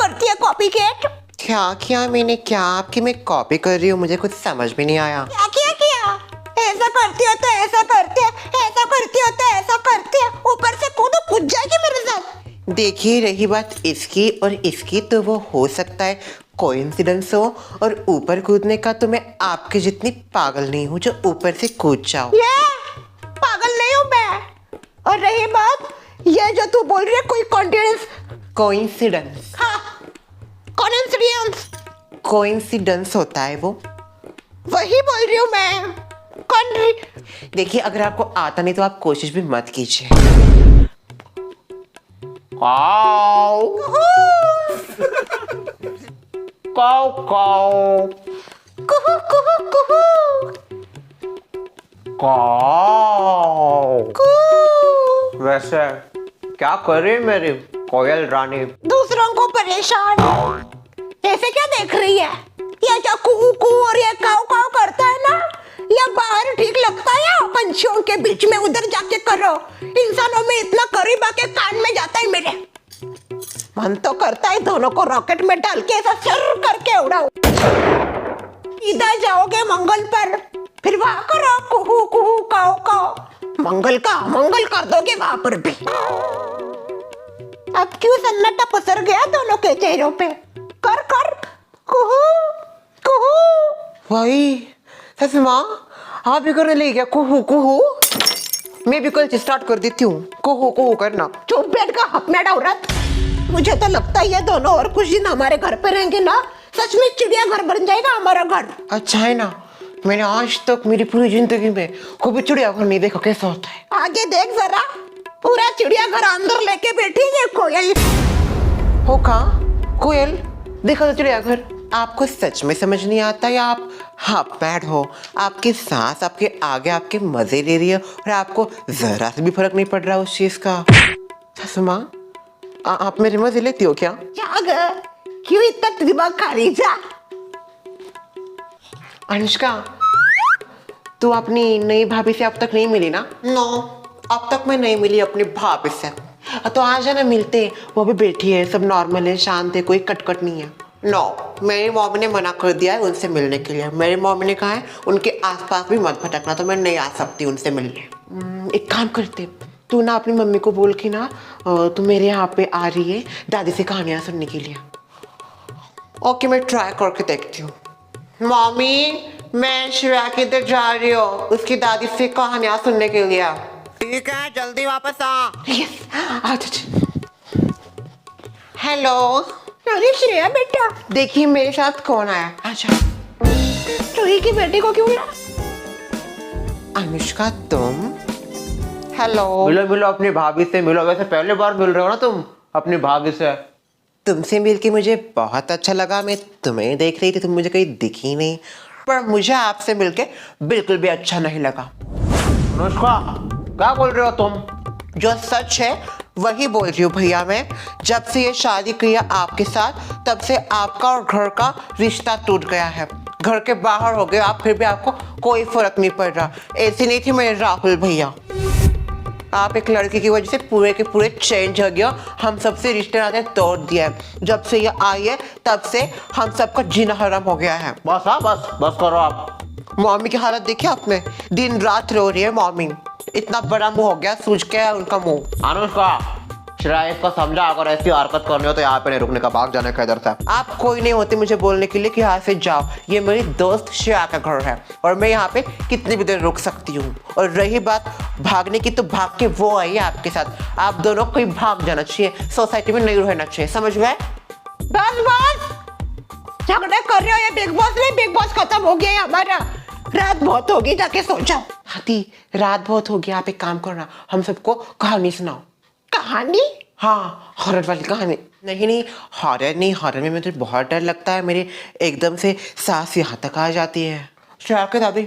करती है copy cat? क्या किया मैंने? क्या आपकी मैं कॉपी कर रही हूँ? मुझे कुछ समझ में नहीं आया। क्या किया किया? ऐसा करती हो तो ऐसा करती है, ऐसा करती हो तो ऐसा करती है, ऊपर से कूदो कूद जाएगी मेरे साथ। देखिए, रही बात इसकी और इसकी तो वो हो सकता है कोइंसिडेंस हो, और ऊपर कूदने का तो मैं आपके जितनी पागल नहीं हूँ जो ऊपर से कूद जाओ। ये पागल नहीं हूँ मैं। और रही बात ये जो तू बोल रही है कोई कॉन्फिडेंस, कोइंसिडेंस, हाँ कॉन्फिडेंस, कोइंसिडेंस होता है वो। वही बोल रही हूँ मैं। देखिए, अगर आपको आता नहीं तो आप कोशिश भी मत कीजिए। काऊ काऊ काऊ कुहू कुहू कुहू काऊ। कुहू। वैसे क्या कर रही है मेरी कोयल रानी? दूसरों को परेशान ऐसे क्या देख रही है? ये जो कुहू कुहू और ये काऊ काऊ करता है ना, ये बाहर ठीक लगता है या पंछियों के बीच में उधर जाके करो? इंसानों में इतना करीब आके कान में जाता है मेरे। मन तो करता है दोनों को रॉकेट में डाल के ऐसा सर करके उड़ाओ। इधर जाओगे मंगल पर, फिर वहां करो कुहू कुहू काऊ काऊ। मंगल का मंगल कर दोगे वहां पर भी। अब क्यों सन्नाटा पसर गया दोनों के चेहरों पे? कर कर कुहू कुहू। भाई सच माँ, आप भी करने लगी क्या कुहू कुहू? मैं भी कल से स्टार्ट कर देती हूँ कुहू कुहू करना। चुप बैठ का हपमेट औरत। मुझे तो लगता है ये दोनों और कुछ दिन हमारे घर पे रहेंगे ना, सच में चिड़िया घर बन जाएगा हमारा घर। अच्छा है ना, मैंने आज तक मेरी पूरी जिंदगी में कभी चिड़िया घर नहीं देखा कैसा होता है। आगे देख जरा, पूरा चिड़िया घर अंदर लेके बैठी है कोयल। हो कहा कोयल? देखा तो चिड़िया घर। आपको सच में समझ नहीं आता या आप हाफ पैड हो? आपकी सांस आपके आगे आपके मजे ले रही है और आपको जरा से भी फर्क नहीं पड़ रहा उस चीज का। ससुमा, आप मेरे मजे लेती हो क्या? जाग, क्यों इतना दिमाग खा रही? जा अनुष्का, तू अपनी नई भाभी से अब तक नहीं मिली ना? नो, अब तक मैं नहीं मिली अपनी भाभी से। तो आज है ना मिलते, वो भी बैठी है, सब नॉर्मल है, शांत है, कोई कटकट नहीं है। नो, मेरी मम्मी ने मना कर दिया है उनसे मिलने के लिए। मेरी मम्मी ने कहा है उनके आसपास भी मत भटकना, तो मैं नहीं आ सकती उनसे मिलने। एक काम करते, तू ना अपनी मम्मी को बोल के ना तू मेरे यहाँ पे आ रही है दादी से कहानियाँ सुनने के लिए। ओके, मैं ट्राई करके देखती हूँ। मम्मी, मैं श्रेया के इधर जा रही हूँ उसकी दादी से कहानियाँ सुनने के लिए। ठीक है, जल्दी वापस आ। यस, अच्छा। हेलो। अरे श्रेया बेटा, देखिए मेरे साथ कौन आया। अच्छा, चूही की बेटी को क्यों ला? अनुष्का तुम? हेलो। मिलो मिलो अपनी भाभी से मिलो। वैसे पहले बार मिल रहे हो ना तुम अपनी भाभी से? तुमसे मिलके मुझे बहुत अच्छा लगा। मैं तुम्हें देख रही थी, तुम मुझे कहीं दिखी नहीं, पर मुझे आपसे मिलके बिल्कुल भी अच्छा नहीं लगा। अनुष्का, क्या बोल रहे हो तुम? जो सच है वही बोल रही हूँ भैया। मैं जब से ये शादी किया आपके साथ, तब से आपका और घर का रिश्ता टूट गया है। घर के बाहर हो गए आप, फिर भी आपको कोई फर्क नहीं पड़ रहा। ऐसी नहीं थी मेरे राहुल भैया। आप एक लड़की की वजह से पूरे के पूरे चेंज हो गया। हम सबसे रिश्ते नाते तोड़ दिया है। जब से ये आई है तब से हम सबका जीना हराम हो गया है। बस हाँ, बस करो आप। मम्मी की हालत देखी आपने? दिन रात रो रही है मम्मी। इतना बड़ा मुंह हो गया, सूज के है उनका मुंह। अनुष्का, श्रेया को समझा, अगर ऐसी हरकत करनी हो तो यहाँ पे नहीं रुकने का, भाग जाने का इधर से। आप कोई नहीं होते मुझे बोलने के लिए कि यहाँ से जाओ। ये मेरी दोस्त श्रेया का घर है और मैं यहाँ पे कितनी भी देर रुक सकती हूँ। और रही बात भागने की, तो भाग के वो आई है आपके साथ। आप दोनों को ही भाग जाना चाहिए, सोसाइटी में नहीं रहना चाहिए, समझ गए? बस बस, झगड़े कर रहे हो? ये बिग बॉस नहीं, बिग बॉस खत्म हो गया है हमारा। रात बहुत होगी, जाके सो जाओ। हाथी, रात बहुत हो गया, आप एक काम करना, हम सबको कहानी सुनाओ। कहानी? हाँ, हॉरर वाली कहानी। नहीं, हॉरर नहीं, हॉरर में मुझे बहुत डर लगता है। मेरे एकदम से सांस यहाँ तक आ जाती है। श्रेया के दादी,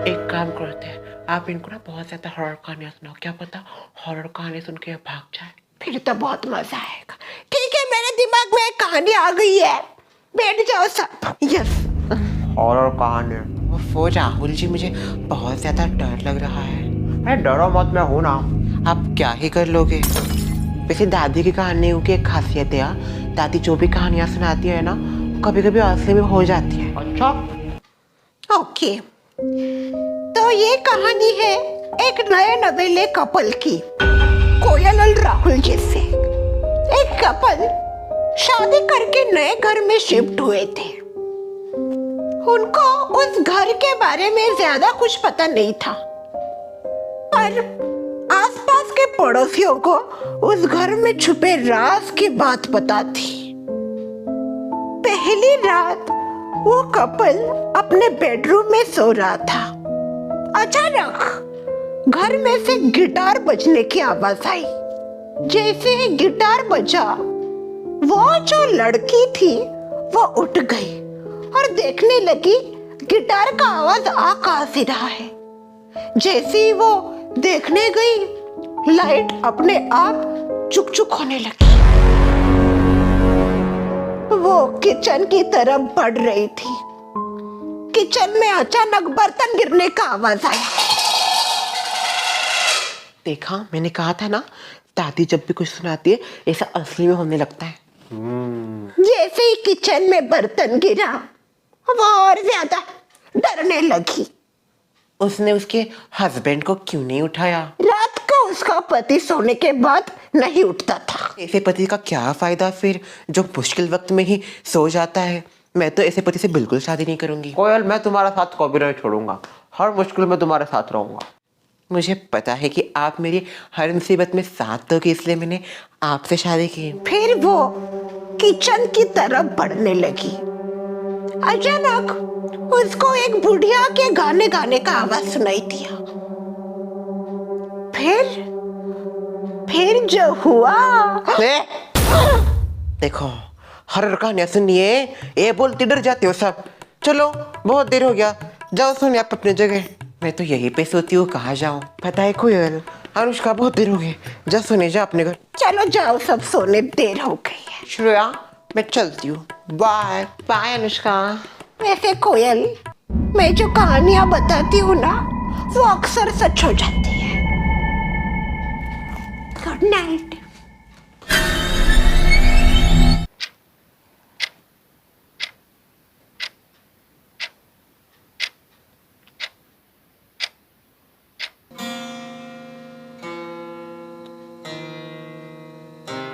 एक काम करते हैं, आप इनको ना बहुत ज्यादा हॉरर कहानियां सुनाओ। क्या पता हॉरर कहानी सुन के भाग जाए। फिर तो बहुत मजा आएगा। ठीक है, मेरे दिमाग में एक कहानी आ गई है, बैठ जाओ सब। यस, हॉरर कहानी? वो राहुल जी, मुझे बहुत ज्यादा डर लग रहा है। अरे डरो मत, मैं हूं ना। आप क्या ही कर लोगे? वैसे दादी की कहानियों की एक खासियत है यार, दादी जो भी कहानियां सुनाती है ना कभी कभी असली में हो जाती है। अच्छा, ओके, तो ये कहानी है एक नए नवेले कपल की, कोयल और राहुल जैसे। एक कपल शादी करके नए घर में शिफ्ट हुए थे। उनको उस घर के बारे में ज्यादा कुछ पता नहीं था, पर आसपास के पड़ोसियों को उस घर में छुपे राज की बात पता थी। पहली रात वो कपल अपने बेडरूम में सो रहा था। अचानक घर में से गिटार बजने की आवाज आई। जैसे ही गिटार बजा, वो जो लड़की थी वो उठ गई और देखने लगी गिटार का आवाज आ कहां से रहा है। जैसे ही वो देखने गई, लाइट अपने आप चुक चुक होने लगी। वो किचन की तरफ बढ़ रही थी। किचन में अचानक बर्तन गिरने का आवाज आया। देखा, मैंने कहा था ना, दादी जब भी कुछ सुनाती है ऐसा असली में होने लगता है। जैसे ही किचन में बर्तन गिरा, वो और ज्यादा डरने लगी। उसने उसके हस्बैंड को क्यों नहीं उठाया? रात को उसका पति सोने के बाद नहीं उठता था। ऐसे पति का क्या फायदा फिर, जो मुश्किल वक्त में ही सो जाता है। मैं तो ऐसे पति से बिल्कुल शादी नहीं करूंगी। कोयल मैं तुम्हारा साथ कभी नहीं छोड़ूंगा, हर मुश्किल में तुम्हारे साथ रहूंगा। मुझे पता है कि आप मेरी हर मुसीबत में साथ दोगे, इसलिए मैंने आपसे शादी की। फिर वो किचन की तरफ बढ़ने लगी। अचानक उसको एक बुढ़िया के गाने गाने का आवाज सुनाई दिया। फिर जो हुआ, देखो, हर कहानियां सुनिए, ये बोलती डर जाती हो सब। चलो, बहुत देर हो गया, जाओ सोने आप अपनी जगह। मैं तो यहीं पे सोती हूँ, कहाँ जाऊँ? पता है कोयल, अनुष्का बहुत देर हो गई, जा सोने जा अपने घर। चलो जाओ, सब सोने, देर हो गई है। श्रेया, मैं चलती हूँ, बाय बाय अनुष्का। वैसे कोयल, मैं जो कहानियां बताती हूँ ना, वो अक्सर सच हो जाती है। Good night.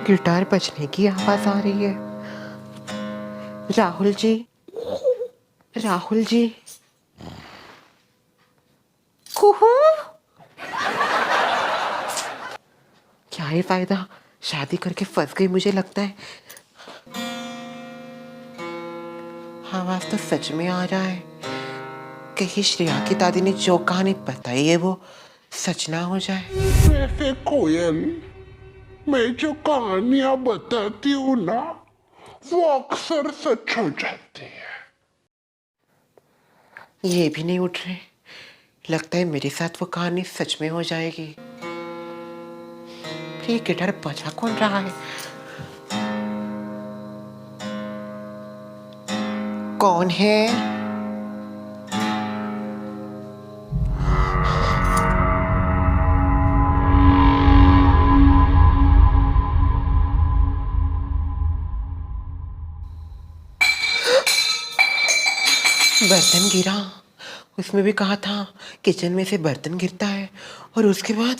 गिटार बजने की आवाज आ रही है। राहुल जी, राहुल जी। कुहू, क्या ही फायदा, शादी करके फंस गई मुझे लगता है। आवाज तो सच में आ रहा है। कहीं श्रेया की दादी ने जो कहानी बताई है वो सच ना हो जाए। वैसे कोयल, मैं जो कहानियां बताती हूँ ना, वो अक्सर सच हो जाती है। ये भी नहीं उठ रहे, लगता है मेरे साथ वो कहानी सच में हो जाएगी। ये गिटार बजा कौन रहा है? कौन है? बर्तन गिरा, उसमें भी कहा था किचन में से बर्तन गिरता है, और उसके बाद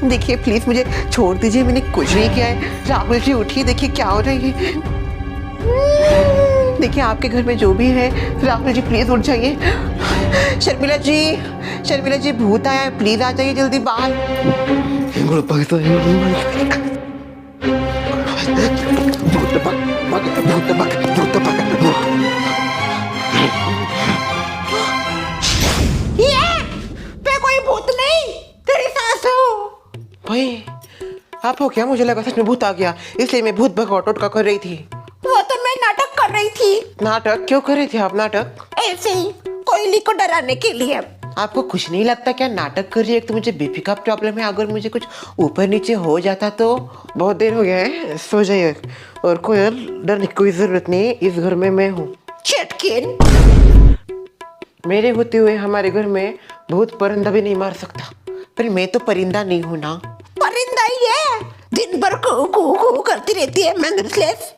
देखिए प्लीज मुझे छोड़ दीजिए, मैंने कुछ नहीं किया है। राहुल जी उठिए, देखिए क्या हो रही है। देखिए आपके घर में जो भी है, राहुल जी प्लीज उठ जाइए। शर्मिला जी, शर्मिला जी, भूत आया है, प्लीज आ जाइए जल्दी बाहर। मैं कोई भूत नहीं, तेरी सास हूँ। भाई आप हो क्या? मुझे लगा सच में भूत आ गया, इसलिए मैं भूत भगाओ टोटका कर रही थी। वो तो मैं नाटक कर रही थी। नाटक क्यों कर रही थी आप? नाटक ऐसे ही कोयली को डराने के लिए। आपको कुछ नहीं लगता क्या नाटक कर रही है? तो मुझे बीपी का प्रॉब्लम है, अगर मुझे कुछ ऊपर नीचे हो जाता तो। बहुत देर हो गया है, सो जाइए। और कोयल, डरने की कोई जरूरत नहीं है, इस घर में मैं हूँ। चटकिन, मेरे होते हुए हमारे घर में भूत परिंदा भी नहीं मार सकता, पर मैं तो परिंदा नहीं हूं ना। परिंदा ही है, दिन भर कू कू कू करती रहती है मैनर्सलेस।